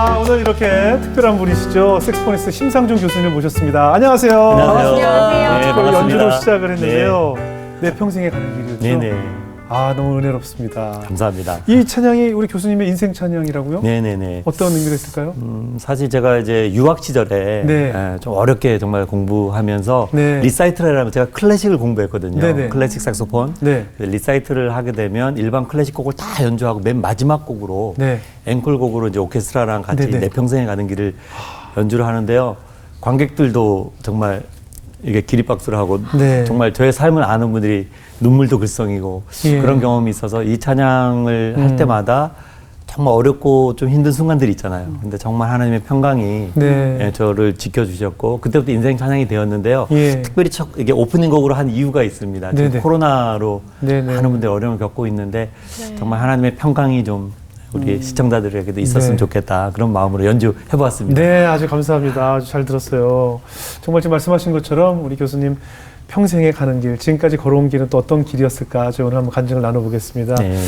오늘 이렇게 특별한 분이시죠. 색소포니스트 심상준 교수님을 모셨습니다. 안녕하세요. 안녕하세요. 안녕하세요. 네, 반갑습니다. 연주로 시작을 했는데요. 내 평생에 가는 길이었죠. 네네. 너무 은혜롭습니다. 감사합니다. 이 찬양이 우리 교수님의 인생 찬양이라고요? 네네네. 어떤 의미가 있을까요? 사실 제가 이제 유학 시절에 네. 좀 어렵게 정말 공부하면서 네. 리사이틀을 하면 제가 클래식을 공부했거든요. 네네. 클래식 색소폰. 네. 리사이틀을 하게 되면 일반 클래식 곡을 다 연주하고 맨 마지막 곡으로 네. 앵콜곡으로 이제 오케스트라랑 같이 네네. 내 평생에 가는 길을 연주를 하는데요. 관객들도 정말 이게 기립박수를 하고 네. 정말 저의 삶을 아는 분들이 눈물도 글썽이고 예. 그런 경험이 있어서 이 찬양을 할 때마다 정말 어렵고 좀 힘든 순간들이 있잖아요. 근데 정말 하나님의 평강이 네. 예, 저를 지켜주셨고 그때부터 인생 찬양이 되었는데요. 예. 특별히 이게 오프닝 곡으로 한 이유가 있습니다. 지금 네네. 코로나로 네네. 많은 분들이 어려움을 겪고 있는데 네. 정말 하나님의 평강이 좀 우리 시청자들에게도 있었으면 네. 좋겠다. 그런 마음으로 연주해보았습니다. 네, 아주 감사합니다. 아주 잘 들었어요. 정말 지금 말씀하신 것처럼 우리 교수님 평생에 가는 길, 지금까지 걸어온 길은 또 어떤 길이었을까? 저희 오늘 한번 간증을 나눠보겠습니다. 네.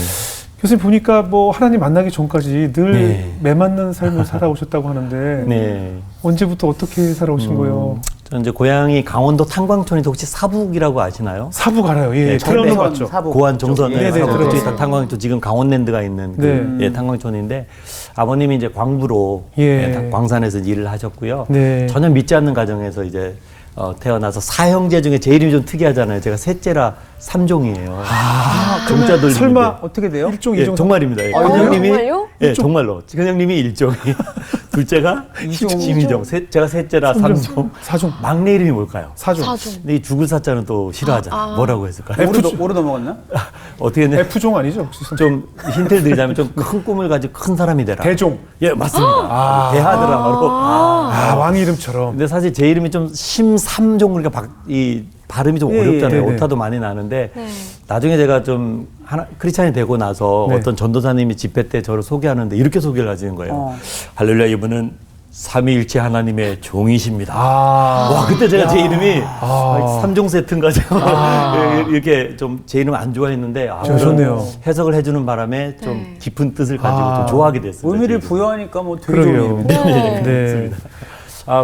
교수님 보니까 뭐 하나님 만나기 전까지 늘 네. 매맞는 삶을 살아오셨다고 하는데 네. 언제부터 어떻게 살아오신 거예요? 저는 이제 고향이 강원도 탄광촌인데 혹시 사북이라고 아시나요? 사부 갈아요. 예, 네, 들어는 봤죠. 고안 종선 예, 네, 사북 들어봤어요. 그쪽이 다 탄광촌 지금 강원랜드가 있는 그 네. 예, 탄광촌인데 아버님이 이제 광부로 예. 예, 광산에서 일을 하셨고요. 네. 전혀 믿지 않는 가정에서 이제 태어나서 사형제 중에 제 이름이 좀 특이하잖아요. 제가 셋째라 삼종이에요. 종자 돌리는데. 설마 어떻게 돼요? 일종, 예, 이종, 정말입니다. 예, 아, 큰형님이 정말요? 예, 정말로. 큰형님이 일종이, 둘째가 김이종, 제가 셋째라 삼종. 사종, 막내 이름이 뭘까요? 사종, 사종. 근데 이 죽을 사자는 또 싫어하잖아요. 뭐라고 했을까요? 뭐로 넘어갔나? 어떻게 했냐? F종 아니죠? 혹시? 좀 힌트를 드리자면 좀 큰 꿈을 가지고 큰 사람이 되라. 대종. 예, 맞습니다. 대하 드라마로. 왕 이름처럼. 근데 사실 제 이름이 좀 심삼종 그러니까 이 발음이 좀 예, 어렵잖아요. 예, 네, 오타도 많이 나는데 네. 나중에 제가 좀 크리스찬이 되고 나서 네. 어떤 전도사님이 집회 때 저를 소개하는데 이렇게 소개를 하시는 거예요. 할렐루야, 이분은 삼위일체 하나님의 종이십니다. 와, 그때 제가 제 이름이 삼종 세트인가 제가 이렇게 좀 제 이름 안 좋아했는데 좋네요. 해석을 해주는 바람에 좀 네. 깊은 뜻을 가지고 좀 좋아하게 됐어요. 의미를 제 이름이. 부여하니까 뭐 되게 그러게요. 좋은 이름이네. 네. 네.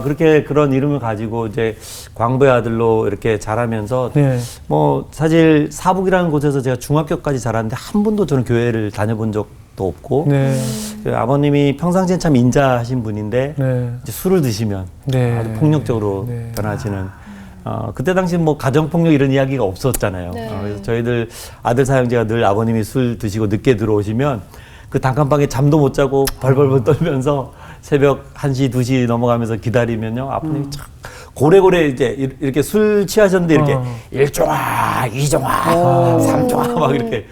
그렇게 그런 이름을 가지고 이제 광부의 아들로 이렇게 자라면서 네. 뭐 사실 사북이라는 곳에서 제가 중학교까지 자랐는데 한 번도 저는 교회를 다녀본 적도 없고 네. 그 아버님이 평상시엔 참 인자하신 분인데 네. 이제 술을 드시면 네. 아주 폭력적으로 네. 변하시는 그때 당시 뭐 가정폭력 이런 이야기가 없었잖아요. 네. 그래서 저희들 아들 사형제가 늘 아버님이 술 드시고 늦게 들어오시면 그 단칸방에 잠도 못 자고 벌벌벌 떨면서 새벽 1시, 2시 넘어가면서 기다리면요. 아버님이 참 고래고래 이제 이렇게 술 취하셨는데 이렇게 일종아, 이종아, 삼종아 막 이렇게.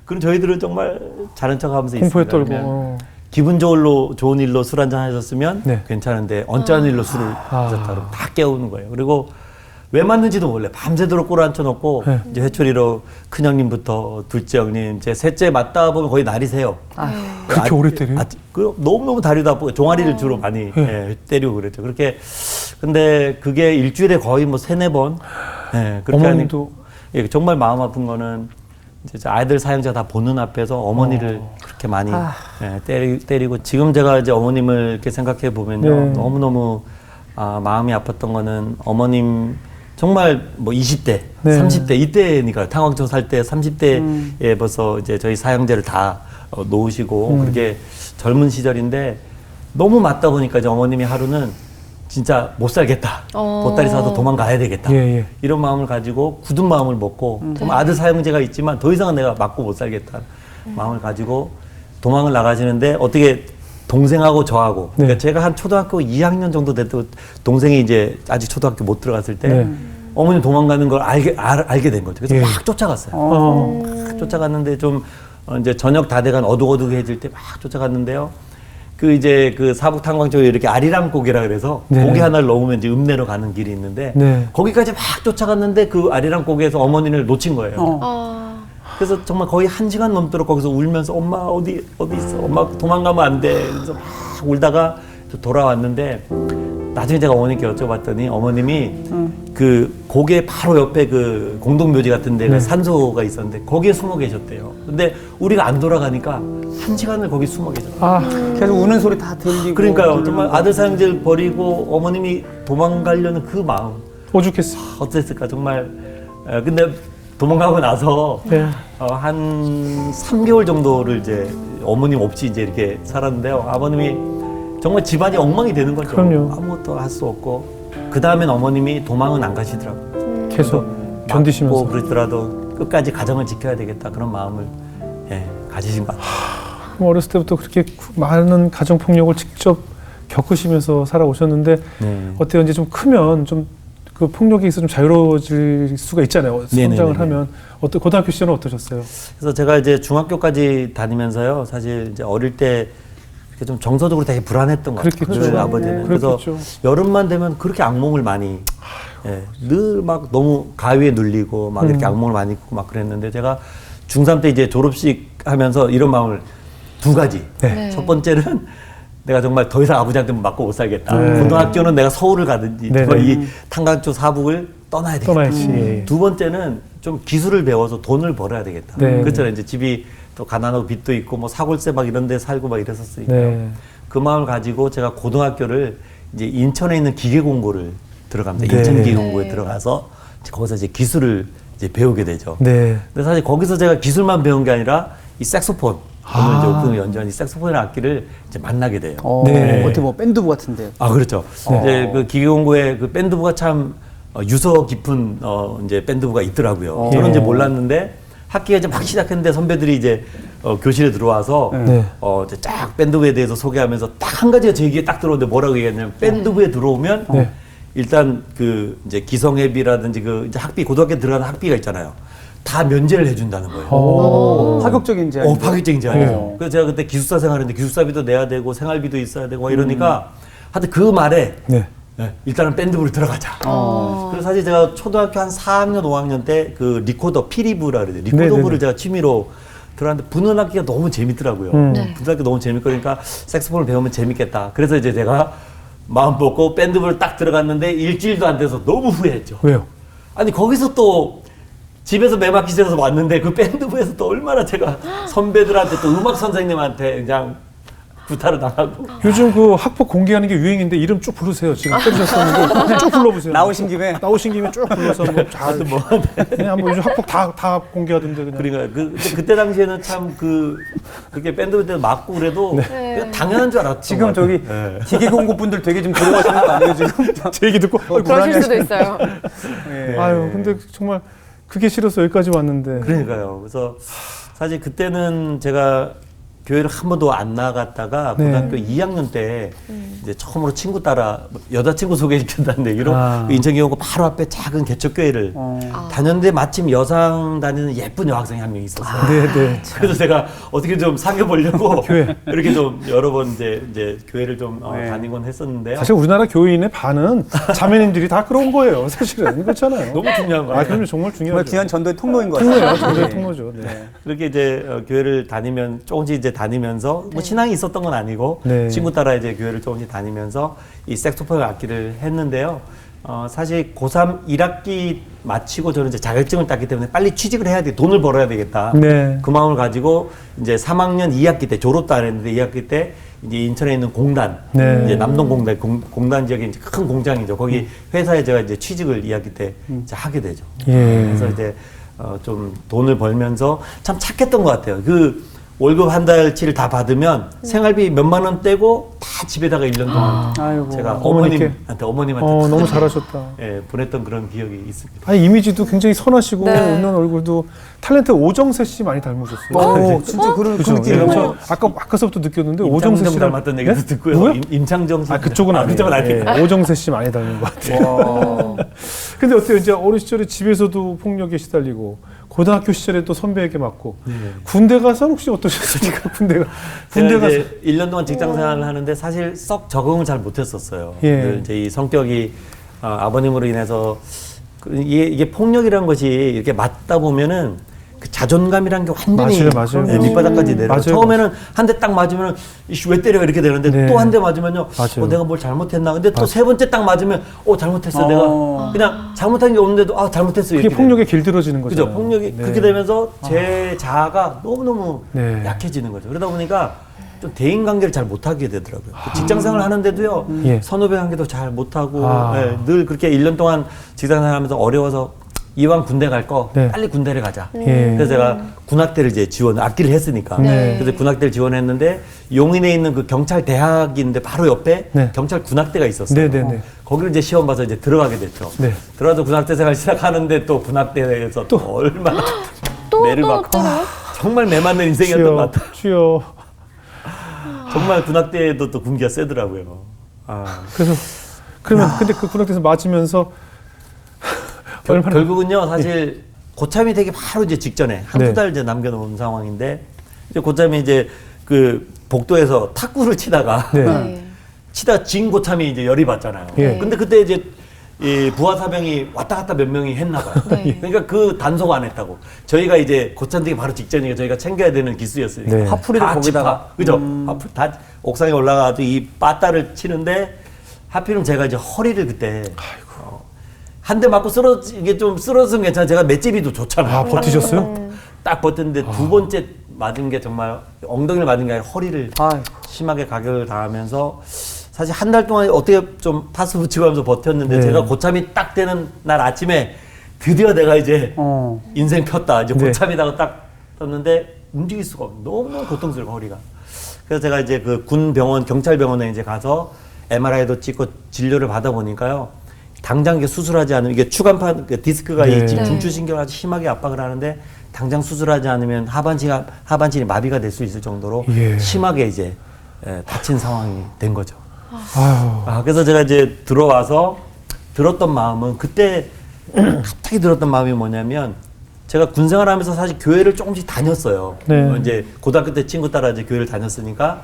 그럼 저희들은 정말 자는 척 하면서 공포에 있습니다. 떨고. 그냥 기분 좋은 일로 술 한잔 하셨으면 네. 괜찮은데 언짢은 일로 술을 하셨다 그러면 다 깨우는 거예요. 그리고 왜 맞는지도 몰라요. 밤새도록 꿇어앉혀놓고 네. 이제 회초리로 큰형님부터 둘째 형님, 제 셋째 맞다 보면 거의 날이 새요. 그렇게 오래 때려요? 너무너무 다리도 아프고 종아리를 주로 많이 때리고 그랬죠. 그렇게 근데 그게 일주일에 거의 뭐 3-4번 그렇게 어머님도 예, 정말 마음 아픈 거는 이제 아이들 사형자 다 보는 앞에서 어머니를 그렇게 많이 때리고 지금 제가 이제 어머님을 이렇게 생각해 보면요. 네. 너무너무 마음이 아팠던 거는 어머님 정말 뭐 20대, 네. 30대 이때니까요. 탄광촌 살 때 30대에 벌써 이제 저희 사형제를 다 놓으시고 그렇게 젊은 시절인데 너무 맞다 보니까 이제 어머님이 하루는 진짜 못 살겠다. 보따리 사서 도망가야 되겠다. 예, 예. 이런 마음을 가지고 굳은 마음을 먹고 정말 아들 사형제가 있지만 더 이상은 내가 맞고 못 살겠다. 마음을 가지고 도망을 나가시는데 어떻게 동생하고 저하고 그러니까 제가 한 초등학교 2학년 정도 됐고 동생이 이제 아직 초등학교 못 들어갔을 때 네. 어머니 도망가는 걸 알게 된 거죠. 그래서 예. 막 쫓아갔어요. 막 쫓아갔는데 좀 이제 저녁 다 돼간 어둑어둑해질 때 막 쫓아갔는데요. 그 이제 그 사북 탄광 쪽에 이렇게 아리랑 고개라 그래서 네. 고개 하나를 넘으면 이제 읍내로 가는 길이 있는데 네. 거기까지 막 쫓아갔는데 그 아리랑 고개에서 어머니를 놓친 거예요. 그래서 정말 거의 1시간 넘도록 거기서 울면서 엄마 어디 있어? 엄마 도망가면 안 돼. 그래서 막 울다가 돌아왔는데 나중에 제가 어머니께 여쭤봤더니 어머님이 그 그 고개 바로 옆에 그 공동묘지 같은 데가 산소가 있었는데 거기에 숨어 계셨대요. 근데 우리가 안 돌아가니까 1시간을 거기 숨어 계셨어요. 아, 계속 우는 소리 다 들리고. 그러니까요. 정말 아들 사형제를 버리고 어머님이 도망가려는 그 마음 오죽했어. 어땠을까 정말. 근데 도망가고 나서 네. 한 3개월 정도를 이제 어머님 없이 이제 이렇게 살았는데요. 아버님이 정말 집안이 엉망이 되는 거죠. 그럼요. 아무것도 할 수 없고 그 다음엔 어머님이 도망은 안 가시더라고요. 계속 견디시면서. 맞고 그러더라도 끝까지 가정을 지켜야 되겠다 그런 마음을 가지신 것 같아요. 그럼 어렸을 때부터 그렇게 많은 가정 폭력을 직접 겪으시면서 살아오셨는데 네. 어때요? 이제 좀 크면 좀 그 폭력에 있어 좀 자유로워질 수가 있잖아요. 성장을 네네네네. 하면 고등학교 시절은 어떠셨어요? 그래서 제가 이제 중학교까지 다니면서요. 사실 이제 어릴 때 이렇게 좀 정서적으로 되게 불안했던 것 같아요. 그렇겠죠. 늘 아버지는. 네. 그래서 그렇겠죠. 여름만 되면 그렇게 악몽을 많이 늘 막 너무 가위에 눌리고 막 이렇게 악몽을 많이 꾸고 막 그랬는데 제가 중3 때 이제 졸업식 하면서 이런 마음을 두 가지. 네. 첫 번째는 내가 정말 더 이상 아버지한테 맞고 못 살겠다. 네. 고등학교는 내가 서울을 가든지 네네. 정말 이 탄광초 사북을 떠나야 되겠다. 떠나야지. 두 번째는 좀 기술을 배워서 돈을 벌어야 되겠다. 네. 그렇잖아요. 이제 집이 또 가난하고 빚도 있고 뭐 사골세 막 이런 데 살고 막 이랬었으니까요. 네. 그 마음을 가지고 제가 고등학교를 이제 인천에 있는 기계공고를 들어갑니다. 네. 인천기계공고에 들어가서 이제 거기서 이제 기술을 이제 배우게 되죠. 네. 근데 사실 거기서 제가 기술만 배운 게 아니라 이 색소폰, 오늘 이제 오픈을 연주한 이 색소폰이라는 악기를 이제 만나게 돼요. 네. 어떻게 뭐 밴드부 같은데. 아, 그렇죠. 이제 그 기계공고에 그 밴드부가 참 유서 깊은 이제 밴드부가 있더라고요. 저는 이제 몰랐는데 학기가 이제 막 시작했는데 선배들이 이제 교실에 들어와서 네. 이제 쫙 밴드부에 대해서 소개하면서 딱 한 가지가 제 귀에 딱 들어오는데 뭐라고 얘기했냐면 밴드부에 들어오면 네. 일단 그 이제 기성회비라든지 그 이제 학비 고등학교 들어가는 학비가 있잖아요. 다 면제를 해준다는 거예요. 파격적인 제안. 파격적인 제안이죠. 네. 그래서 제가 그때 기숙사 생활했는데 기숙사비도 내야 되고 생활비도 있어야 되고 막 이러니까 하여튼 그 말에 네. 일단은 밴드부로 들어가자. 그래서 사실 제가 초등학교 한 4학년, 5학년 때 그 리코더, 피리부라 그러죠. 리코더부를 네네네. 제가 취미로 들어갔는데 부는 악기가 너무 재밌더라고요. 네. 부는 악기 너무 재밌고 그러니까 색소폰을 배우면 재밌겠다. 그래서 이제 제가 마음 먹고 밴드부를 딱 들어갔는데 일주일도 안 돼서 너무 후회했죠. 왜요? 아니 거기서 또 집에서 매맞기실에서 왔는데 그 밴드부에서 또 얼마나 제가 선배들한테 또 음악 선생님한테 그냥 구타를 당하고 요즘 그 학폭 공개하는 게 유행인데 이름 쭉 부르세요. 지금 빼주셨었는데 쭉 불러보세요. 나오신 김에. 나오신 김에 쭉 불러서 뭐 잘, 뭐 그냥 한번 요즘 학폭 다 공개하던데 그냥. 그러니까 그때 당시에는 참 그렇게 밴드 때 맞고 그래도 그냥 당연한 줄 알았죠. 지금 저기 기계공고 분들 되게 좀 두려워하시는 거 아니에요 지금? 제 얘기 듣고 그러실 수도 있어요. 예. 아유 근데 정말 그게 싫어서 여기까지 왔는데. 그러니까요. 그래서 사실 그때는 제가 교회를 한 번도 안 나갔다가 네. 고등학교 2학년 때 이제 처음으로 친구 따라 여자친구 소개시켰다는 얘기로 아. 그 인천기공고 바로 앞에 작은 개척교회를 다녔는데 마침 여상 다니는 예쁜 여학생이 한 명 있었어요. 네네. 그래서 제가 어떻게 좀 사귀어 보려고 교회. 이렇게 좀 여러 번 이제 교회를 좀 네. 다니곤 했었는데요. 사실 우리나라 교인의 반은 자매님들이 다 그런 거예요. 사실은 그렇잖아요. 너무 중요한 거예요. 아 그럼요 정말 정말 중요하죠. 귀한 전도의 통로인 것 같아요. 통로예요. 정말 예. 통로죠. 네. 그렇게 이제 교회를 다니면 조금씩 이제 다니면서 뭐 신앙이 있었던 건 아니고 네. 친구 따라 이제 교회를 조금씩 다니면서 이 색소폰 악기를 했는데요. 사실 고3 1학기 마치고 저는 이제 자격증을 땄기 때문에 빨리 취직을 해야 돼. 돈을 벌어야 되겠다. 네. 그 마음을 가지고 이제 3학년 2학기 때 졸업도 안 했는데 2학기 때 이제 인천에 있는 공단, 네. 이제 남동공단, 공단 지역에 이제 큰 공장이죠. 거기 회사에 제가 이제 취직을 2학기 때 이제 하게 되죠. 예. 그래서 이제 좀 돈을 벌면서 참 착했던 것 같아요. 그 월급 한 달치를 다 받으면 생활비 몇만 원 떼고 다 집에다가 1년 동안 아이고. 제가 어머니께. 어머님한테 너무 잘하셨다. 예, 보냈던 그런 기억이 있습니다. 아니 이미지도 굉장히 선하시고 네. 웃는 얼굴도 탤런트 오정세 씨 많이 닮으셨어요. 오, 진짜 그런 그죠? 느낌이에요. 예, 저 아까서부터 느꼈는데 오정세 임창정 씨 닮았던 얘기도 듣고요. 누구요? 임창정 씨. 아 그쪽은 아니에요. 그쪽은 아니에요. 예, 오정세 씨 많이 닮은 것 같아요. 근데 어때요? 이제 어린 시절에 집에서도 폭력에 시달리고 고등학교 시절에 또 선배에게 맞고 군대 가서 혹시 어떠셨습니까? 군대 제가 가서 이제 1년 동안 직장 생활을 하는데 사실 썩 적응을 잘 못했었어요. 예. 이제 이 성격이 아버님으로 인해서 이게 폭력이라는 것이 이렇게 맞다 보면은 그 자존감이란 게 완전히 맞아요. 네, 밑바닥까지 내려. 맞아요. 처음에는 한 대 딱 맞으면 이씨 왜 때려 이렇게 되는데 네. 또 한 대 맞으면요. 맞아요. 내가 뭘 잘못했나. 근데 또 세 번째 딱 맞으면 잘못했어. 어. 내가 그냥 잘못한 게 없는데도 잘못했어. 그게 이렇게 폭력에 길들어지는 거죠. 그죠. 폭력이 그렇게 되면서 제 자아가 너무너무 네. 약해지는 거죠. 그러다 보니까 좀 대인 관계를 잘 못하게 되더라고요. 직장 생활 하는데도 예. 선후배 관계도 잘 못하고 아. 늘 그렇게 1년 동안 직장 생활 하면서 어려워서 이왕 군대 갈 거 네. 빨리 군대를 가자. 예. 그래서 제가 군악대를 이제 악기를 했으니까. 네. 그래서 군악대를 지원했는데 용인에 있는 그 경찰 대학이 있는데 바로 옆에 네. 경찰 군악대가 있었어요. 네네네. 거기를 이제 시험 봐서 이제 들어가게 됐죠. 네. 들어가서 군악대 생활 시작하는데 또 군악대에서 또 얼마나 매를 받고 정말 매 맞는 인생이었던 것 같아요. 주여. 정말 군악대에도 또 군기가 세더라고요. 그래서 그러면 근데 그 군악대에서 맞으면서 얼마나 결국은요, 사실 고참이 되기 바로 이제 직전에 한두 네. 달 이제 남겨놓은 상황인데 이제 고참이 이제 그 복도에서 탁구를 치다가 네. 치다 진 고참이 이제 열이 받잖아요. 예. 근데 그때 이제 이 부하 사병이 왔다 갔다 몇 명이 했나 봐요. 네. 그러니까 그 단속 안 했다고. 저희가 이제 고참 되기 바로 직전이니까 저희가 챙겨야 되는 기수였으니까. 네. 화풀이를 다 거기다가. 그죠? 화풀 다 옥상에 올라가서 이 빠따를 치는데 하필이면 제가 이제 허리를 그때 한 대 맞고 이게 좀 쓰러지면 괜찮아. 제가 맷제비도 좋잖아요. 아, 버티셨어요? 딱 버텼는데 두 번째 맞은 게 정말 엉덩이를 맞은 게 아니라 허리를 아이고. 심하게 가격을 당하면서 사실 한 달 동안 어떻게 좀 파스 붙이고 하면서 버텼는데 네. 제가 고참이 딱 되는 날 아침에 드디어 내가 이제 인생 폈다. 이제 네. 고참이다가 딱 떴는데 움직일 수가 없는 너무 고통스러워 허리가. 그래서 제가 이제 그 군 병원 경찰병원에 이제 가서 MRI도 찍고 진료를 받아 보니까요. 당장 이게 수술하지 않으면 이게 추간판 그 디스크가 네. 이 지금 네. 중추신경을 아주 심하게 압박을 하는데 당장 수술하지 않으면 하반신이 마비가 될 수 있을 정도로 예. 심하게 이제 다친 상황이 된 거죠. 아유. 그래서 제가 이제 들어와서 들었던 마음은 그때 갑자기 들었던 마음이 뭐냐면 제가 군 생활하면서 사실 교회를 조금씩 다녔어요. 네. 이제 고등학교 때 친구 따라 이제 교회를 다녔으니까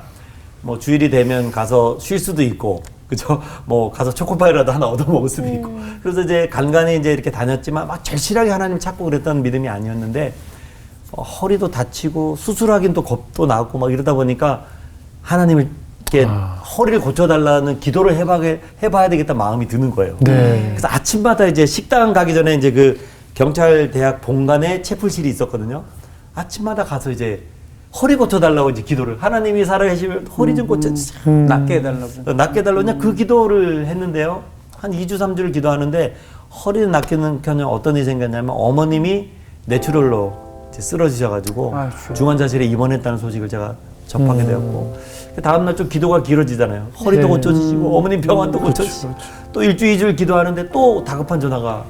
뭐 주일이 되면 가서 쉴 수도 있고, 그죠? 뭐 가서 초코파이라도 하나 얻어 먹을 수도 있고. 그래서 이제 간간히 이제 이렇게 다녔지만 막 절실하게 하나님 찾고 그랬던 믿음이 아니었는데 허리도 다치고 수술하긴 또 겁도 나고 막 이러다 보니까 하나님을 이렇게 허리를 고쳐달라는 기도를 해봐야 되겠다 마음이 드는 거예요. 네. 그래서 아침마다 이제 식당 가기 전에 이제 그 경찰 대학 본관에 채플실이 있었거든요. 아침마다 가서 이제 허리 고쳐달라고 이제 기도를 하나님이 살아계시면 허리 좀 고쳐주세요. 낫게 해달라고. 낫게 해달라고 그냥 그 기도를 했는데요. 한 2주, 3주를 기도하는데 허리를 낫게는 그냥 어떤 일이 생겼냐면 어머님이 뇌출혈로 이제 쓰러지셔가지고 아유, 중환자실에 입원했다는 소식을 제가 접하게 되었고 그 다음날 좀 기도가 길어지잖아요. 허리도 네. 고쳐지시고 어머님 병원도 고쳐지시고 또 일주일, 2주를 기도하는데 또 다급한 전화가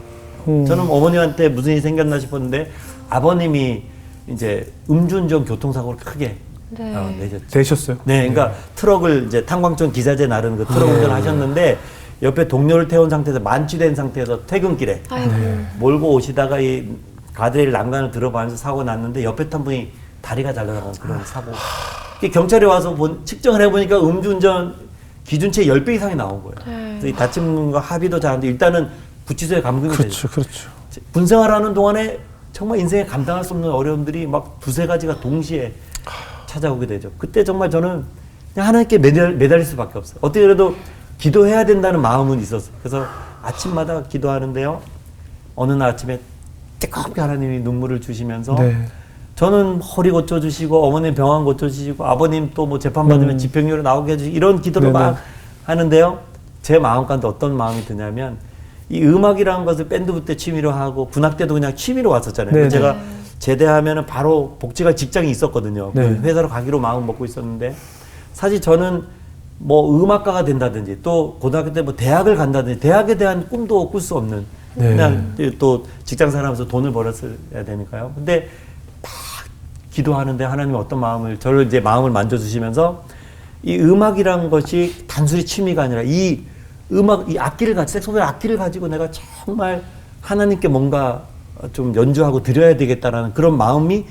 저는 어머님한테 무슨 일이 생겼나 싶었는데 아버님이 이제 음주운전 교통사고를 크게 네. 내셨죠. 되셨어요? 네, 그러니까 트럭을 이제 탄광촌 기사제 나르는 그 트럭 운전을 하셨는데 옆에 동료를 태운 상태에서 만취된 상태에서 퇴근길에 아이고. 몰고 오시다가 이 가드레일 난간을 들어가면서 사고 났는데 옆에 탄 분이 다리가 잘려나간 그런 사고. 이게 경찰에 와서 측정을 해보니까 음주운전 기준치의 10배 이상이 나온 거예요. 네. 그래서 이 다친 분과 합의도 잘하는데 일단은 구치소에 감금이 되죠. 그렇죠. 군 생활하는 동안에 정말 인생에 감당할 수 없는 어려움들이 막 두세 가지가 동시에 찾아오게 되죠. 그때 정말 저는 그냥 하나님께 매달릴 수밖에 없어요. 어떻게 그래도 기도해야 된다는 마음은 있었어요. 그래서 아침마다 기도하는데요. 어느 날 아침에 뜨겁게 하나님이 눈물을 주시면서 네. 저는 허리 고쳐주시고 어머님 병원 고쳐주시고 아버님 또 뭐 재판받으면 집행유예 나오게 해주시고 이런 기도를 네네. 막 하는데요. 제 마음 가운데 어떤 마음이 드냐면 이 음악이라는 것을 밴드 때 취미로 하고 군악 때도 그냥 취미로 왔었잖아요. 네네. 제가 제대하면은 바로 복직할 직장이 있었거든요. 네. 그 회사로 가기로 마음 먹고 있었는데 사실 저는 뭐 음악가가 된다든지 또 고등학교 때 뭐 대학을 간다든지 대학에 대한 꿈도 꿀 수 없는 네. 그냥 또 직장 생활하면서 돈을 벌었어야 되니까요. 근데 막 기도하는데 하나님이 어떤 마음을 저를 이제 마음을 만져주시면서 이 음악이라는 것이 단순히 취미가 아니라 이 음악 이 악기를 가지고 색소폰 악기를 가지고 내가 정말 하나님께 뭔가 좀 연주하고 드려야 되겠다라는 그런 마음이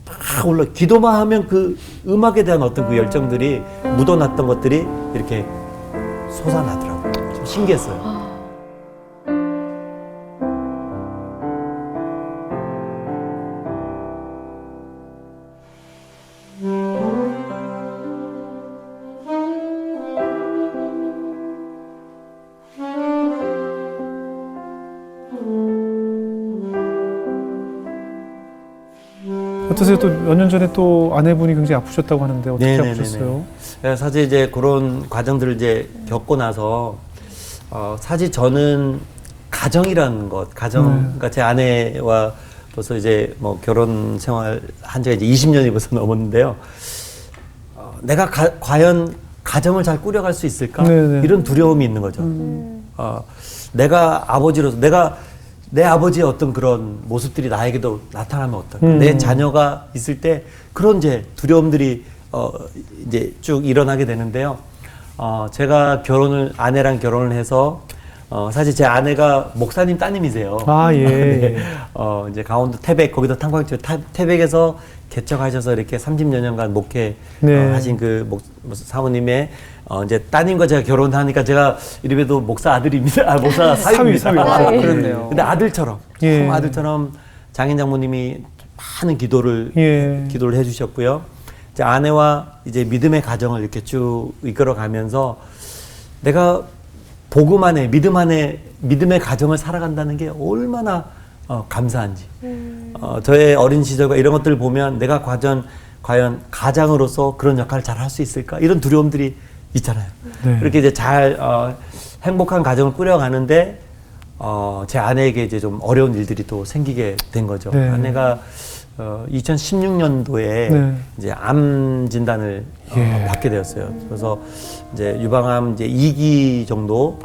막 올라 기도만 하면 그 음악에 대한 어떤 그 열정들이 묻어놨던 것들이 이렇게 솟아나더라고요. 좀 신기했어요. 어떠세요? 또 몇 년 전에 또 아내분이 굉장히 아프셨다고 하는데 어떻게 네네네네. 아프셨어요? 사실 이제 그런 과정들을 이제 겪고 나서 사실 저는 가정이라는 것, 그러니까 제 아내와 벌써 이제 뭐 결혼 생활 한 지가 이제 20년이 벌써 넘었는데요. 내가 과연 가정을 잘 꾸려갈 수 있을까? 네네. 이런 두려움이 있는 거죠. 내가 아버지로서 내 아버지의 어떤 그런 모습들이 나에게도 나타나면 어떨까? 내 자녀가 있을 때 그런 이제 두려움들이 이제 쭉 일어나게 되는데요. 제가 아내랑 결혼을 해서 사실 제 아내가 목사님 따님이세요. 아, 예. 네. 이제 강원도 태백, 거기도 탄광지 태백에서 개척하셔서 이렇게 30여 년간 목회 네. 하신 그 사모님의 이제 따님과 제가 결혼하니까 제가 이름에도 목사 아들입니다. 목사 사위입니다. 사위. 예. 그렇네요. 근데 아들처럼, 예. 아들처럼 장인 장모님이 많은 기도를 해주셨고요. 이제 아내와 이제 믿음의 가정을 이렇게 쭉 이끌어가면서 내가 복음 안에 믿음의 가정을 살아간다는 게 얼마나 감사한지. 저의 어린 시절과 이런 것들을 보면 내가 과연 가장으로서 그런 역할을 잘 할 수 있을까? 이런 두려움들이 있잖아요. 네. 그렇게 이제 잘 행복한 가정을 꾸려가는데 제 아내에게 이제 좀 어려운 일들이 또 생기게 된 거죠. 네. 아내가 2016년도에 네. 이제 암 진단을 예. 받게 되었어요. 그래서 이제 유방암 이제 2기 정도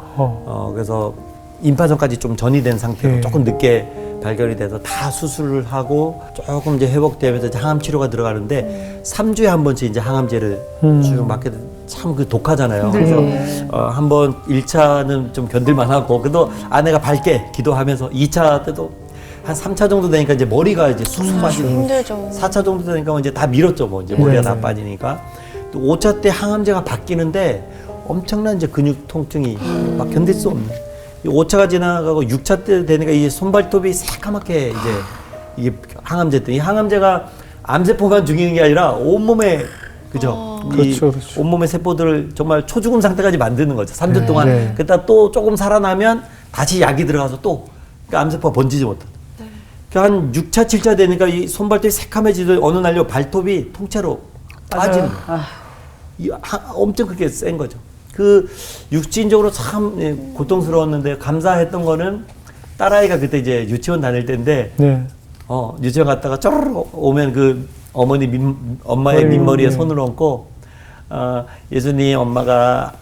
그래서 임파선까지 좀 전이된 상태로 예. 조금 늦게 발견이 돼서 다 수술을 하고 조금 이제 회복되면서 이제 항암 치료가 들어가는데 3주에 한 번씩 이제 항암제를 쭉 맞게 참 그 독하잖아요. 그래서 한번 1차는 좀 견딜만 하고 그래도 아내가 밝게 기도하면서 2차 때도 한 3차 정도 되니까 이제 머리가 이제 쑥쑥 빠지고 힘들죠. 4차 정도 되니까 이제 다 밀었죠. 뭐 이제 머리가 네. 다 빠지니까 또 5차 때 항암제가 바뀌는데 엄청난 이제 근육 통증이 막 견딜 수 없는. 5차가 지나가고 6차 때 되니까 이제 손발톱이 새까맣게 이제 이게 항암제 때 이 항암제가 암세포만 죽이는 게 아니라 온몸에 그죠? 그렇죠, 그렇죠. 온몸의 세포들을 정말 초죽음 상태까지 만드는 거죠. 3주 동안. 네. 그러다 또 조금 살아나면 다시 약이 들어가서 또 그러니까 암세포가 번지지 못한. 그러니까 한 6차, 7차 되니까 이 손발톱이 새카매지더니 어느 날요 발톱이 통째로 빠지는 거예요. 엄청 그렇게 센 거죠. 그 육신적으로 참 고통스러웠는데 감사했던 거는 딸아이가 그때 이제 유치원 다닐 때인데 네. 유치원 갔다가 쪼르르 오면 그 엄마의 민머리에 손을 얹고 예수님 엄마가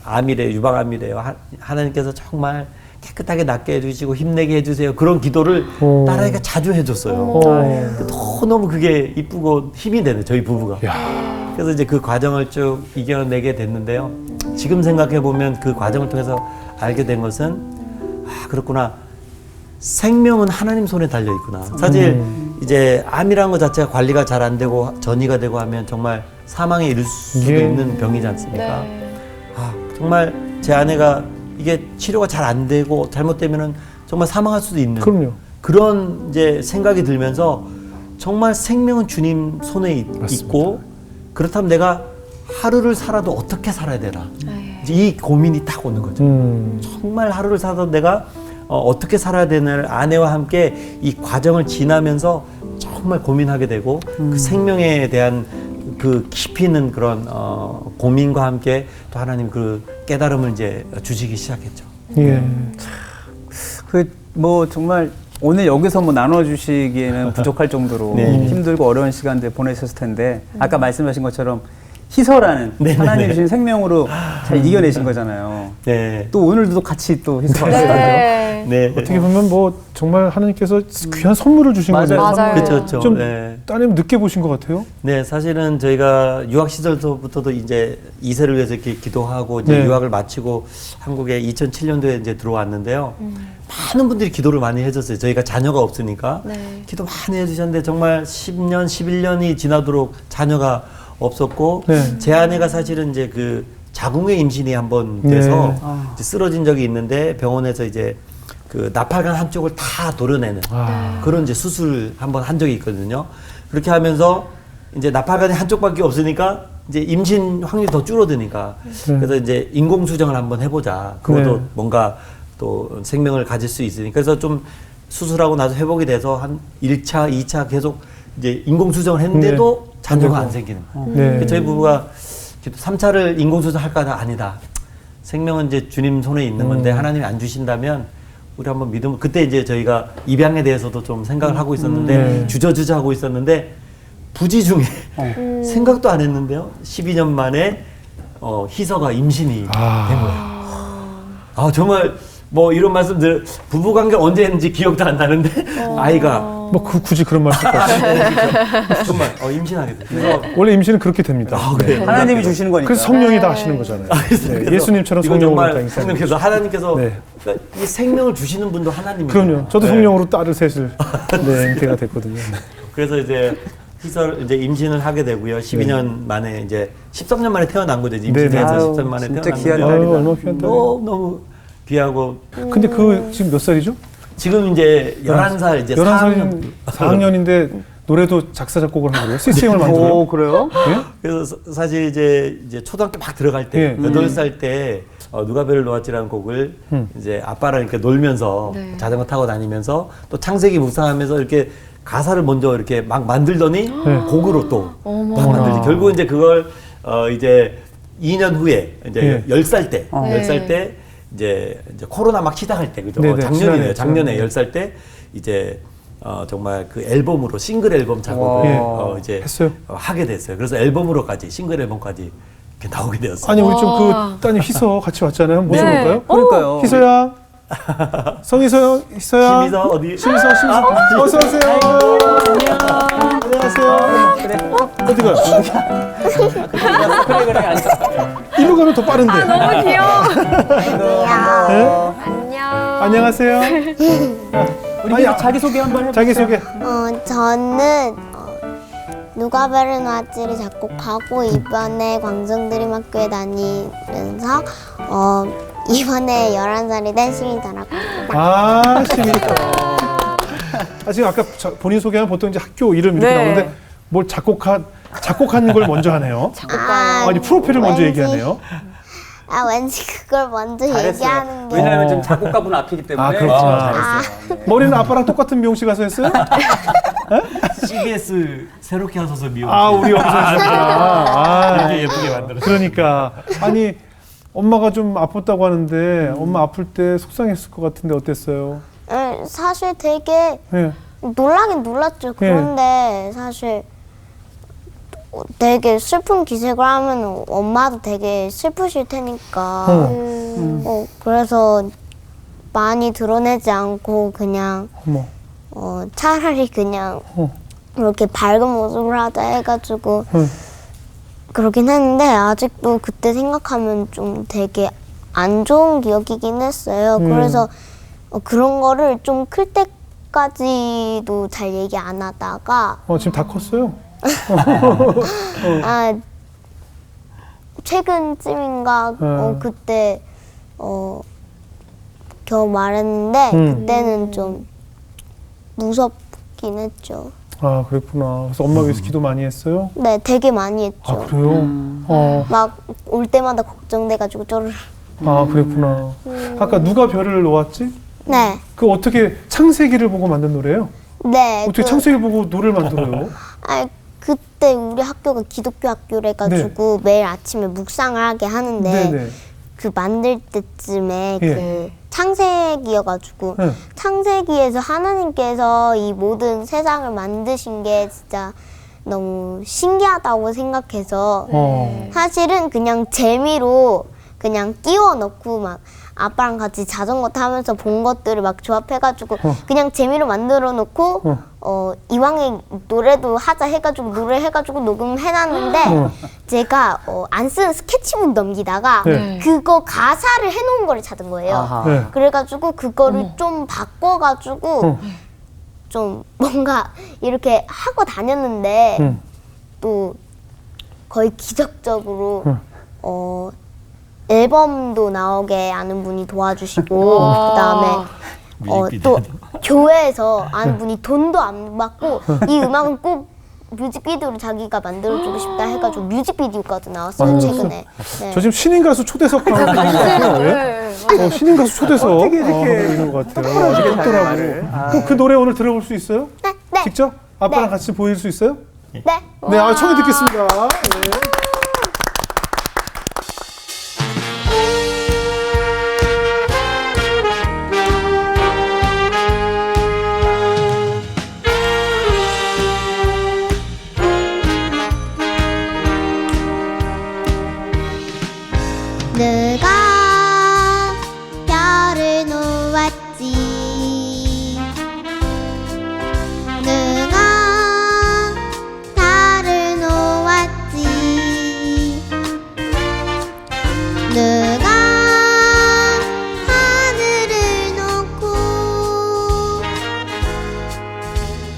암이래요. 유방암이래요. 하나님께서 정말 깨끗하게 낫게 해주시고 힘내게 해주세요. 그런 기도를 딸아이가 자주 해줬어요. 너무 그게 이쁘고 힘이 되네 저희 부부가. 야. 그래서 이제 그 과정을 쭉 이겨내게 됐는데요. 지금 생각해 보면 그 과정을 통해서 알게 된 것은 그렇구나. 생명은 하나님 손에 달려 있구나. 사실 이제 암이라는 것 자체가 관리가 잘 안 되고 전이가 되고 하면 정말 사망에 이를 수도 예. 있는 병이지 않습니까? 네. 정말 제 아내가 이게 치료가 잘 안 되고 잘못되면은 정말 사망할 수도 있는 그럼요. 그런 이제 생각이 들면서 정말 생명은 주님 손에 있고 그렇다면 내가 하루를 살아도 어떻게 살아야 되나 이제 이 고민이 딱 오는 거죠. 정말 하루를 살아도 내가 어떻게 살아야 되는 아내와 함께 이 과정을 지나면서 정말 고민하게 되고 그 생명에 대한 그 깊이 있는 그런 고민과 함께 또 하나님 그 깨달음을 이제 주시기 시작했죠. 예. 그 뭐 정말 오늘 여기서 뭐 나눠주시기에는 부족할 정도로 네. 힘들고 어려운 시간들 보내셨을 텐데 아까 말씀하신 것처럼 희서라는 하나님 주신 생명으로 잘 이겨내신 거잖아요. 네. 또 오늘도 같이 또 희서하시고 네. 네. 어떻게 보면 뭐 정말 하나님께서 귀한 선물을 주신 맞아요. 거네요. 맞아요. 그렇죠, 그렇죠. 좀 네. 따님 늦게 보신 것 같아요. 네, 사실은 저희가 유학 시절부터도 이제 2세를 위해서 이렇게 기도하고 이제 네. 유학을 마치고 한국에 2007년도에 이제 들어왔는데요. 많은 분들이 기도를 많이 해줬어요. 저희가 자녀가 없으니까 네. 기도 많이 해주셨는데 정말 10년, 11년이 지나도록 자녀가 없었고 네. 제 아내가 사실은 이제 그 자궁의 임신이 한번 돼서 네. 이제 쓰러진 적이 있는데 병원에서 이제 그 나팔관 한쪽을 다 도려내는 그런 이제 수술 한번 한 적이 있거든요. 그렇게 하면서 이제 나팔관이 한쪽밖에 없으니까 이제 임신 확률이 더 줄어드니까 그래서 이제 인공수정을 한번 해보자. 그것도 네. 뭔가 또 생명을 가질 수 있으니까 그래서 좀 수술하고 나서 회복이 돼서 한 1차, 2차 계속 이제 인공수정을 했는데도 자녀가 안 생기는 거예요. 네. 저희 부부가 3차를 인공수정 할까다 아니다. 생명은 이제 주님 손에 있는 건데 하나님이 안 주신다면 우리 한번 믿으면 그때 이제 저희가 입양에 대해서도 좀 생각을 하고 있었는데 주저주저 하고 있었는데 부지 중에 생각도 안 했는데요. 12년 만에 희서가 임신이 된 거예요. 아 정말 뭐 이런 말씀들 부부관계 언제 했는지 기억도 안 나는데 아이가 뭐 굳이 그런 말씀까지. 정말 임신하게 돼요. 그래서 원래 임신은 그렇게 됩니다. 그래요? 하나님이 주시는 거니까. 그래서 성령이 다 하시는 거잖아요. 네, 예수님처럼 이건 성령으로 다 정말 인사해 성령께서 하나님께서 네. 그러니까 이 생명을 주시는 분도 하나님이에요. 그럼요. 저도 네. 성령으로 딸을 셋을 잉태가 됐거든요. 네. 그래서 이제 희설 이제 임신을 하게 되고요. 12년 만에 이제 13년 만에 태어난 거죠. 이제 임신해서 네. 13년 만에 진짜 태어난 귀한 건데 딸이다. 얼마나 귀한 딸이에요. 너무 귀하고 근데 그 지금 몇 살이죠? 지금 이제 11살 이제 11살이면 4학년인데 노래도 작사 작곡을 하는 거예요? CCM을 만들어요? 오, 그래요? 예? 그래서 사실 이제 초등학교 막 들어갈 때 예. 8살 때 누가 별을 놓았지라는 곡을 이제 아빠랑 이렇게 놀면서 네. 자전거 타고 다니면서 또 창세기 묵상하면서 이렇게 가사를 먼저 이렇게 막 만들더니 곡으로 또 막 만들지. 결국 이제 그걸 이제 2년 후에 이제 예. 10살 때, 네. 10살 때 이제 코로나 막 시작할 때 그죠? 네네, 작년이네요. 작년에 지난해. 10살 때 이제 정말 그 앨범으로 싱글 앨범 작업을 와. 이제 했어요? 하게 됐어요. 그래서 앨범으로까지 싱글 앨범까지 이렇게 나오게 되었어요. 아니 우리 좀 그 따님 희서 같이 왔잖아요. 한번 네. 모셔볼까요? 그러니까요. 희서야. 성희서, 희서야. 심희서 어디? 심희서. 어서 오세요. 안녕하세요. 그래. 어디 가요? 그래, 앉아. 이리로 가면 더 빠른데. 너무 귀여워. 네? 안녕. 안녕하세요. 우리 아니, 희서 자기소개 한번 해보세요. 자기소개. 저는 누가 베른 아지를 작곡하고 이번에 광성드림학교에 다니면서 이번에 11살이 된 신이다라고 합니다. 아, 심희서. 지금 아까 본인 소개하면 보통 이제 학교 이름 이렇게 네. 나오는데 뭘 작곡한 걸 먼저 하네요. 작곡가요. 아니 프로필을 먼저 왠지- 얘기하네요. 왠지 그걸 먼저 잘했어요. 얘기하는 게 왜냐하면 지금 작곡가분 앞이기 때문에. 아, 그렇죠. 잘했어요. 머리는 아빠랑 똑같은 미용실 가서 했어요? CBS 새롭게 하소서 미용. 우리 여기서 했구나. 이렇게 예쁘게 만들었어요. 그러니까 아니 엄마가 좀 아팠다고 하는데 엄마 아플 때 속상했을 것 같은데 어땠어요? 사실 되게 예. 놀라긴 놀랐죠. 그런데 사실 되게 슬픈 기색을 하면 엄마도 되게 슬프실 테니까 그래서 많이 드러내지 않고 그냥 어머. 차라리 그냥 이렇게 밝은 모습을 하자 해가지고 그러긴 했는데 아직도 그때 생각하면 좀 되게 안 좋은 기억이긴 했어요. 그래서 그런 거를 좀 클 때까지도 잘 얘기 안 하다가 지금 다 컸어요? 최근쯤인가 그때 겨우 말했는데 그때는 좀 무섭긴 했죠. 아 그랬구나. 그래서 엄마 위해서 기도 많이 했어요? 네, 되게 많이 했죠. 아 그래요? 막 올 때마다 걱정돼가지고 쪼르르. 아 그랬구나. 아까 누가 별을 놓았지? 네, 그 어떻게 창세기를 보고 만든 노래예요? 네. 어떻게 창세기를 보고 노래를 만들어요? 그때 우리 학교가 기독교 학교래가지고 매일 아침에 묵상을 하게 하는데 네네. 그 만들 때쯤에 예. 그 창세기여가지고 네. 창세기에서 하나님께서 이 모든 세상을 만드신 게 진짜 너무 신기하다고 생각해서 사실은 그냥 재미로 그냥 끼워 넣고 막 아빠랑 같이 자전거 타면서 본 것들을 막 조합해가지고 그냥 재미로 만들어 놓고 이왕에 노래도 하자 해가지고 노래해가지고 녹음해놨는데 제가 안 쓰는 스케치북 넘기다가 네. 그거 가사를 해놓은 거를 찾은 거예요. 아하. 네. 그래가지고 그거를 좀 바꿔가지고 좀 뭔가 이렇게 하고 다녔는데 또 거의 기적적으로 앨범도 나오게 아는 분이 도와주시고 그다음에 또 교회에서 아는 분이 돈도 안 받고 이 음악은 꼭 뮤직비디오를 자기가 만들어주고 싶다 해가지고 뮤직비디오까지 나왔어요 최근에. 네. 저 지금 신인 가수 초대석 하는 것 같아요. 왜? 신인 가수 초대석 어떻게 이렇게 하고 있는 것 같아요. 똑부러지게 잘 똑더라고. 말을. 그럼 그 노래 오늘 들어볼 수 있어요? 네. 직접? 아빠랑 네. 같이 보일 수 있어요? 네. 네, 청해 듣겠습니다. 네. 누가 별을 놓았지 누가 달을 놓았지 누가 하늘을 놓고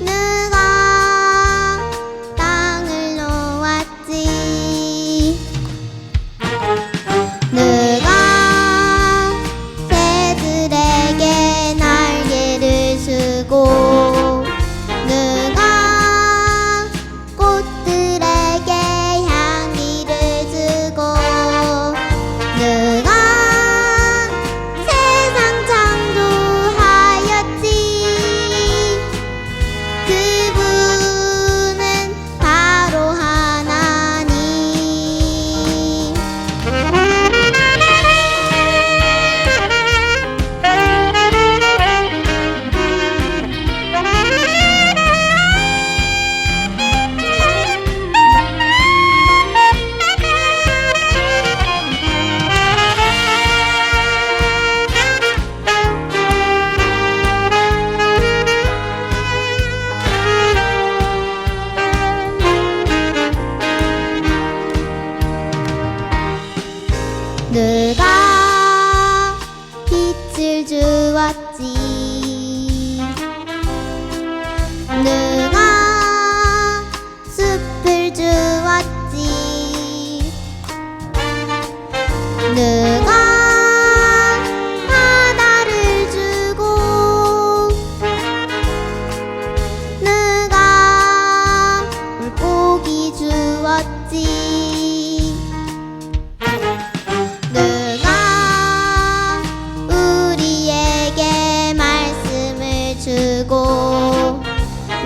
누가 땅을 놓았지 누가 새들에게 날개를 주고 누가 꽃들에게 향기를 주고 누가 세상 창조하였지 그분은 바로 하나님 누가 빛을 주었지 누가 숲을 주었지 누가 바다를 주고 누가 물고기 주었지 누가 우리에게 말씀을 주고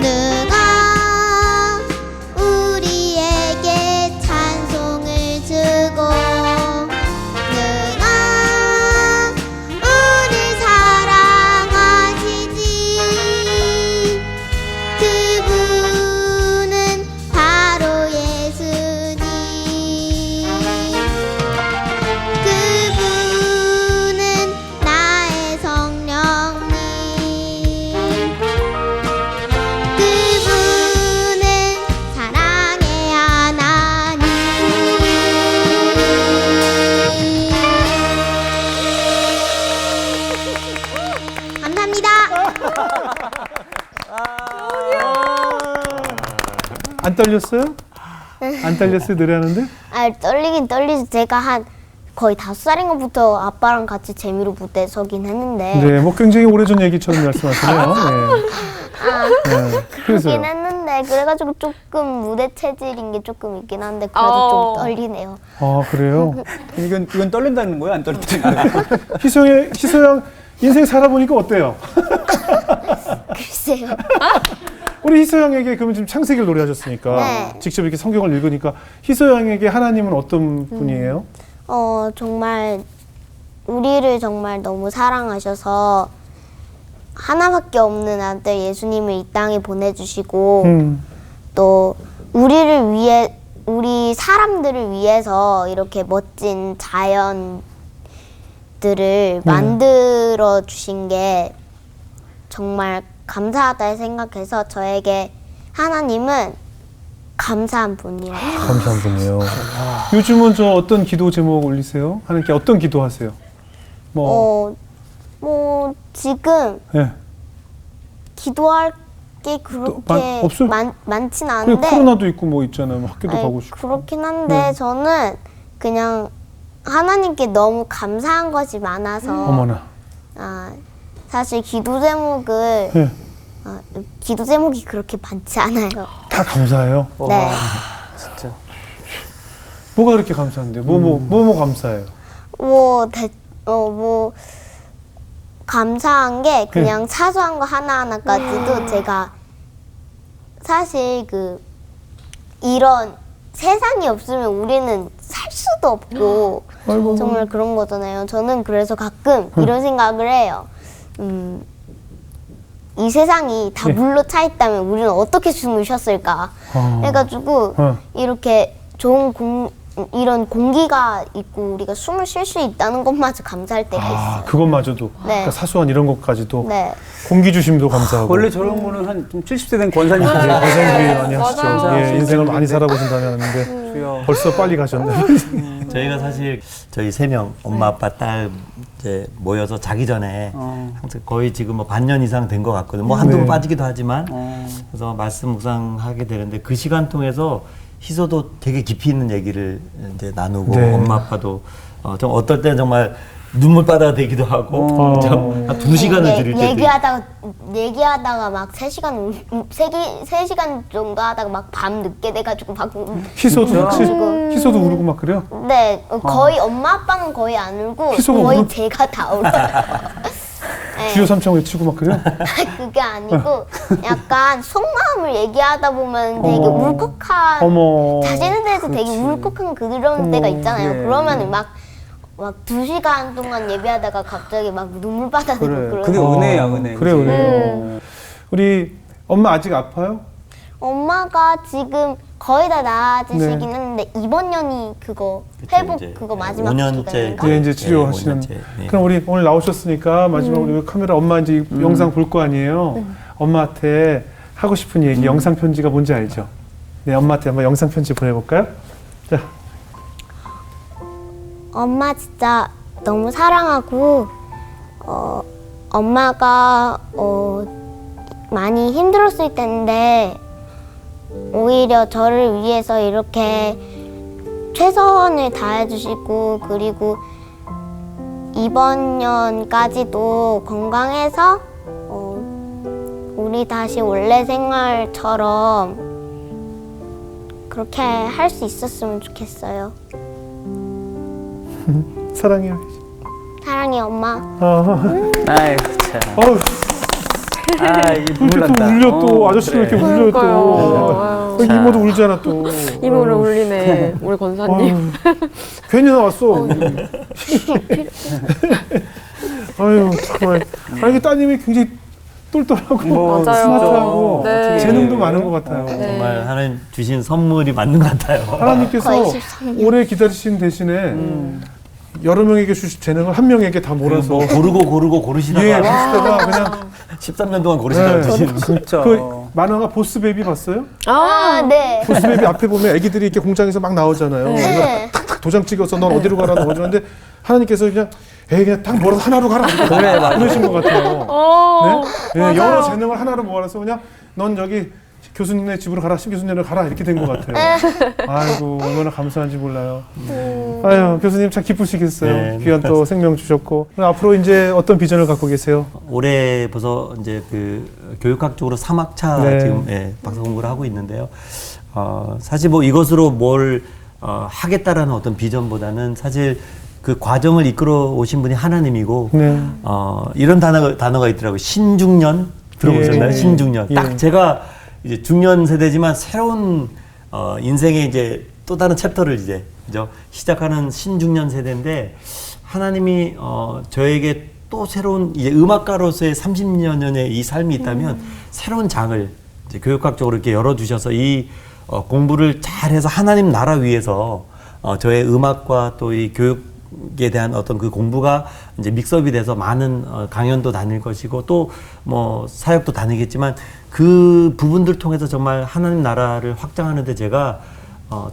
누가 우리에게 찬송을 주고 누가 우릴 사랑하시지 그분은 바로 예수님 그분은 나의 성령님 그분은 사랑의 하나님 감사합니다. 안 떨렸어요? 안 떨렸어요, 노래하는데? 아 떨리긴 떨리지. 제가 한 거의 5살인 것부터 아빠랑 같이 재미로 무대에 서긴 했는데 네, 뭐 굉장히 오래전 얘기처럼 말씀하시네요. 네. 그래서요. 그러긴 했는데 그래가지고 조금 무대 체질인 게 조금 있긴 한데 그래도 좀 떨리네요. 아, 그래요? 이건 떨린다는 거예요? 안 떨린다는 거예요? 희소양 인생 살아보니까 어때요? 글쎄요. 우리 희소양에게 그러면 지금 창세기를 노래하셨으니까 네. 직접 이렇게 성경을 읽으니까 희소양에게 하나님은 어떤 분이에요? 정말 우리를 정말 너무 사랑하셔서 하나밖에 없는 아들 예수님을 이 땅에 보내주시고 또 우리를 위해 우리 사람들을 위해서 이렇게 멋진 자연들을 만들어 주신 게 정말 감사하다 생각해서 저에게 하나님은 감사한 분이에요. 감사한 분이에요. 요즘은 저 어떤 기도 제목 올리세요? 하나님께 어떤 기도하세요? 뭐, 지금 예. 기도할 게 그렇게 없어요? 많진 그리고 않은데 코로나도 있고 뭐 있잖아요. 뭐 학교도 가고 싶고. 그렇긴 한데 저는 그냥 하나님께 너무 감사한 것이 많아서 어머나. 사실 기도 제목을 예. 기도 제목이 그렇게 많지 않아요. 다 감사해요. 네. 진짜. 뭐가 그렇게 감사한데? 뭐 감사해요? 뭐 감사한 게 그냥 사소한 거 하나하나까지도 제가 사실 이런 세상이 없으면 우리는 살 수도 없고 아이고. 정말 그런 거잖아요. 저는 그래서 가끔 이런 생각을 해요. 이 세상이 다 네. 물로 차 있다면 우리는 어떻게 숨을 쉬었을까? 해가지고 어. 이렇게 좋은 이런 공기가 있고 우리가 숨을 쉴 수 있다는 것마저 감사할 때가 있어요. 그것마저도 네. 그러니까 사소한 이런 것까지도 네. 공기 주심도 감사하고 원래 저런 거는 한 좀 70세 된 권사님 네, 같아요. 고생들이 많이 하시죠. 맞아요. 예, 인생을 많이 살아보신다면 하는데 주여. 벌써 빨리 가셨네. 저희가 사실 저희 3명 엄마 아빠 딸 이제 모여서 자기 전에 항상 거의 지금 뭐 반년 이상 된 것 같거든요. 뭐 한두 번 네. 빠지기도 하지만 그래서 말씀 묵상하게 되는데 그 시간 통해서 희소도 되게 깊이 있는 얘기를 이제 나누고 네. 엄마 아빠도 좀 어떨 때는 정말 눈물바다가 되기도 하고 한 2시간을 드릴 때도 얘기하다가 막 3시간, 3시간 정도 하다가 막 밤 늦게 돼가지고 막 희소도 혹시 그래가지고. 희소도 울고 막 그래요? 네, 거의 엄마 아빠는 거의 안 울고 희소가 거의 울어? 제가 다 울어요. 네. 주여 삼창 외치고 막 그래요? 그게 아니고 약간 속마음을 얘기하다 보면 되게 울컥한 어머. 자신에 대해서 되게 울컥한 그런 때가 있잖아요. 예. 그러면은 막 2시간 동안 예배하다가 갑자기 막 눈물바다 되고 그래. 그러고 그게 은혜야, 은혜. 그래, 그치? 은혜요. 우리 엄마 아직 아파요? 엄마가 지금 거의 다 나아지시긴 네. 했는데 이번 년이 그거 그쵸, 회복 이제 그거 마지막 5년째 기간인가? 예, 이제 네, 치료하시는. 5년째, 네. 그럼 우리 오늘 나오셨으니까 마지막으로 이 카메라 엄마 이제 영상 볼 거 아니에요? 엄마한테 하고 싶은 얘기, 영상 편지가 뭔지 알죠? 네, 엄마한테 한번 영상 편지 보내볼까요? 자, 엄마 진짜 너무 사랑하고 엄마가 많이 힘들었을 텐데 오히려 저를 위해서 이렇게 최선을 다해주시고 그리고 이번 년까지도 건강해서 우리 다시 원래 생활처럼 그렇게 할 수 있었으면 좋겠어요. 사랑해요. 사랑해 엄마. 아이고, 참. 어우, 이렇게 이렇게 또 울려 또 아저씨가 이렇게 울려 또. 그러니까요. 여기 이모도 울잖아 또. 이모를 울리네, 우리 권사님. 괜히 나왔어. 아유 정말. 이게 따님이 굉장히 똘똘하고 뭐, 맞아요. 스마트하고 네. 재능도 많은 것 같아요. 네. 정말 하나님 주신 선물이 맞는 것 같아요. 하나님께서 거의 13년. 오래 기다리신 대신에 여러 명에게 주신 재능을 한 명에게 다 몰아서 뭐 고르고 고르시다가 예, 하시다가 그냥 13년 동안 고르시다가 네. 주시는 진짜. 그 만화가 보스베이비 봤어요? 아, 네. 보스베이비 앞에 보면 애기들이 이렇게 공장에서 막 나오잖아요. 네. 탁탁 도장 찍어서 넌 어디로 가라 넌 어디로 가는데 하나님께서 그냥 에이 그냥 딱 몰아서 하나로 가라 그래, 맞아. 그러신 것 같아요. 어, 네? 예, 여러 재능을 하나로 모아서 그냥 넌 여기 교수님네 집으로 가라, 신 교수님네 가라 이렇게 된 것 같아요. 아이고 얼마나 감사한지 몰라요. 아유 교수님 참 기쁘시겠어요. 네, 귀한 또 생명 주셨고 그럼 앞으로 이제 어떤 비전을 갖고 계세요? 올해 벌써 이제 그 교육학 쪽으로 3학차 네. 지금 박사 공부를 하고 있는데요. 사실 뭐 이것으로 뭘 하겠다라는 어떤 비전보다는 사실 그 과정을 이끌어 오신 분이 하나님이고 네. 이런 단어가 있더라고요. 신중년 들어보셨나요? 예. 신중년. 예. 딱 제가 이제 중년 세대지만 새로운 인생의 이제 또 다른 챕터를 이제 그죠? 시작하는 신중년 세대인데 하나님이 저에게 또 새로운 이제 음악가로서의 30년의 이 삶이 있다면 새로운 장을 이제 교육학적으로 이렇게 열어주셔서 이 공부를 잘해서 하나님 나라 위해서 저의 음악과 또 이 교육에 대한 어떤 그 공부가 이제 믹스업이 돼서 많은 강연도 다닐 것이고 또 뭐 사역도 다니겠지만 그 부분들 통해서 정말 하나님 나라를 확장하는데 제가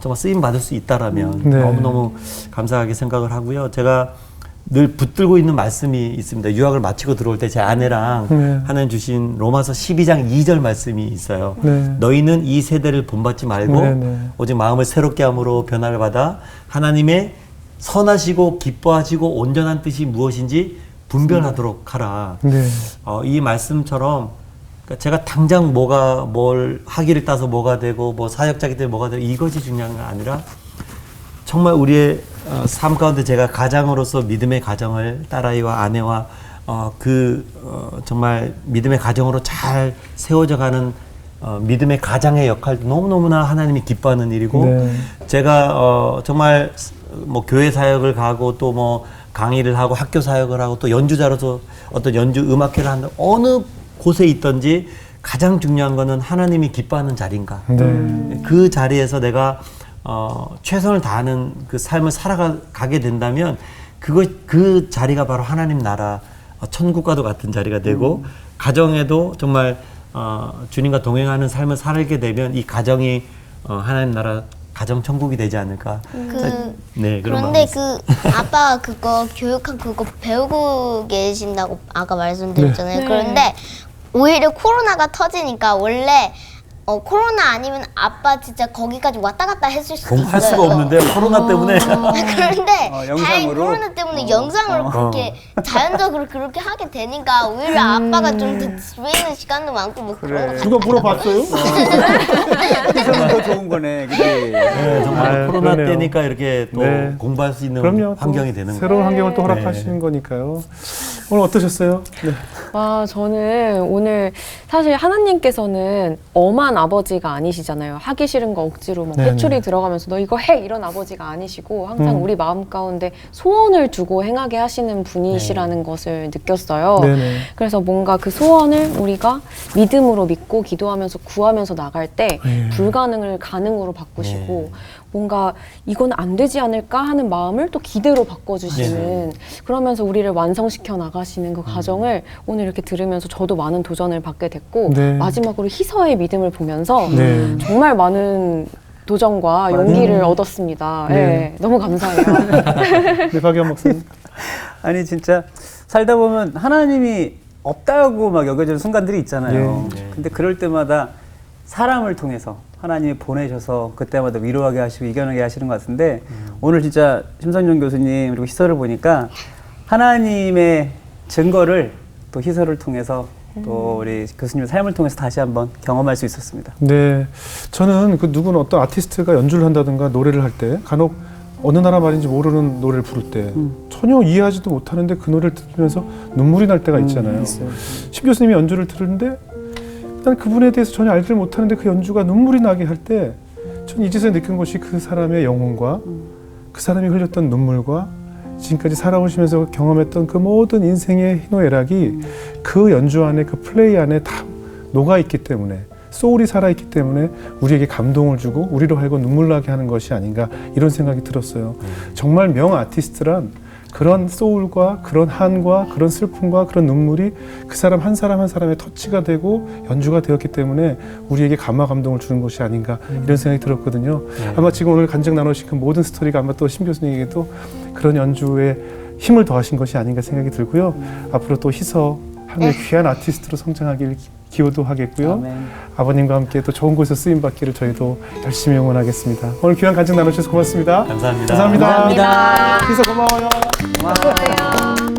정말 쓰임 받을 수 있다라면 네. 너무너무 감사하게 생각을 하고요. 제가 늘 붙들고 있는 말씀이 있습니다. 유학을 마치고 들어올 때 제 아내랑 네. 하나님 주신 로마서 12장 2절 말씀이 있어요. 네. 너희는 이 세대를 본받지 말고 네, 네. 오직 오직 마음을 새롭게 함으로 변화를 받아 하나님의 선하시고 기뻐하시고 온전한 뜻이 무엇인지 분별하도록 하라. 네. 이 말씀처럼 그러니까 제가 당장 뭘 학위를 따서 뭐가 되고 뭐 사역자기 때문에 뭐가 되고 이것이 중요한 게 아니라 정말 우리의 삶 가운데 제가 가장으로서 믿음의 가정을 딸아이와 아내와 정말 믿음의 가정으로 잘 세워져 가는 믿음의 가장의 역할도 너무너무나 하나님이 기뻐하는 일이고 네. 제가 정말 뭐 교회 사역을 가고 또 뭐 강의를 하고 학교 사역을 하고 또 연주자로서 어떤 연주 음악회를 한다 어느 곳에 있든지 가장 중요한 거는 하나님이 기뻐하는 자리인가. 네. 그 자리에서 내가 최선을 다하는 그 삶을 살아가게 된다면 그 자리가 바로 하나님 나라 천국과도 같은 자리가 되고 가정에도 정말 주님과 동행하는 삶을 살게 되면 이 가정이 하나님 나라 가정 천국이 되지 않을까. 네, 그런 그런데 마음이 그 아빠가 그거 교육학 그거 배우고 계신다고 아까 말씀드렸잖아요. 네. 그런데 오히려 코로나가 터지니까 원래 코로나 아니면 아빠 진짜 거기까지 왔다 갔다 했을 수도 있어요. 할 수가 없는데 코로나 때문에 그런데 다행히 영상으로? 코로나 때문에 영상으로 그렇게 자연적으로 그렇게 하게 되니까 오히려 아빠가 좀 더 집에 있는 시간도 많고 뭐 그런 거 누가 물어봤어요? 희석은 더 좋은 거네. 그치? 네, 정말 아유, 코로나 그러네요. 때니까 이렇게 또 네. 공부할 수 있는 그럼요. 또 환경이 되는 거예요. 새로운 환경을 또 허락하시는 거니까요. 오늘 어떠셨어요? 네. 저는 오늘 사실 하나님께서는 엄한 아버지가 아니시잖아요. 하기 싫은 거 억지로 막 네네. 회초리 들어가면서 너 이거 해 이런 아버지가 아니시고 항상 우리 마음 가운데 소원을 두고 행하게 하시는 분이시라는 것을 느꼈어요. 네네. 그래서 뭔가 그 소원을 우리가 믿음으로 믿고 기도하면서 구하면서 나갈 때 네. 불가능을 가능으로 바꾸시고 뭔가 이건 안 되지 않을까 하는 마음을 또 기대로 바꿔주시는 그러면서 우리를 완성시켜 나가시는 그 과정을 오늘 이렇게 들으면서 저도 많은 도전을 받게 됐고 네. 마지막으로 희서의 믿음을 보면서 네. 정말 많은 도전과 용기를 얻었습니다. 네. 네, 너무 감사해요. 네, 박연 목사님. 아니 진짜 살다 보면 하나님이 없다고 막 여겨지는 순간들이 있잖아요. 근데 그럴 때마다 사람을 통해서 하나님이 보내셔서 그때마다 위로하게 하시고 이겨내게 하시는 것 같은데 오늘 진짜 심선영 교수님 그리고 희서를 보니까 하나님의 증거를 또 희서를 통해서 또 우리 교수님의 삶을 통해서 다시 한번 경험할 수 있었습니다. 네, 저는 그 누구는 어떤 아티스트가 연주를 한다든가 노래를 할 때 간혹 어느 나라 말인지 모르는 노래를 부를 때 전혀 이해하지도 못하는데 그 노래를 들으면서 눈물이 날 때가 있잖아요. 심 교수님이 연주를 들었는데 난 그분에 대해서 전혀 알지를 못하는데 그 연주가 눈물이 나게 할 때 전 이제서 느낀 것이 그 사람의 영혼과 그 사람이 흘렸던 눈물과 지금까지 살아오시면서 경험했던 그 모든 인생의 희노애락이 그 연주 안에 그 플레이 안에 다 녹아있기 때문에 소울이 살아있기 때문에 우리에게 감동을 주고 우리로 하여금 눈물 나게 하는 것이 아닌가 이런 생각이 들었어요. 정말 명 아티스트란 그런 소울과 그런 한과 그런 슬픔과 그런 눈물이 그 사람 한 사람의 터치가 되고 연주가 되었기 때문에 우리에게 감화 감동을 주는 것이 아닌가 이런 생각이 들었거든요. 아마 지금 오늘 간증 나누신 그 모든 스토리가 아마 또 심 교수님에게도 그런 연주에 힘을 더하신 것이 아닌가 생각이 들고요. 앞으로 또 희서 하나의 귀한 아티스트로 성장하길 기도도 하겠고요. 아멘. 아버님과 함께 또 좋은 곳에서 쓰임 받기를 저희도 열심히 응원하겠습니다. 오늘 귀한 간증 나누셔서 고맙습니다. 감사합니다. 감사합니다. 감사합니다. 희서 고마워요. 고마워요.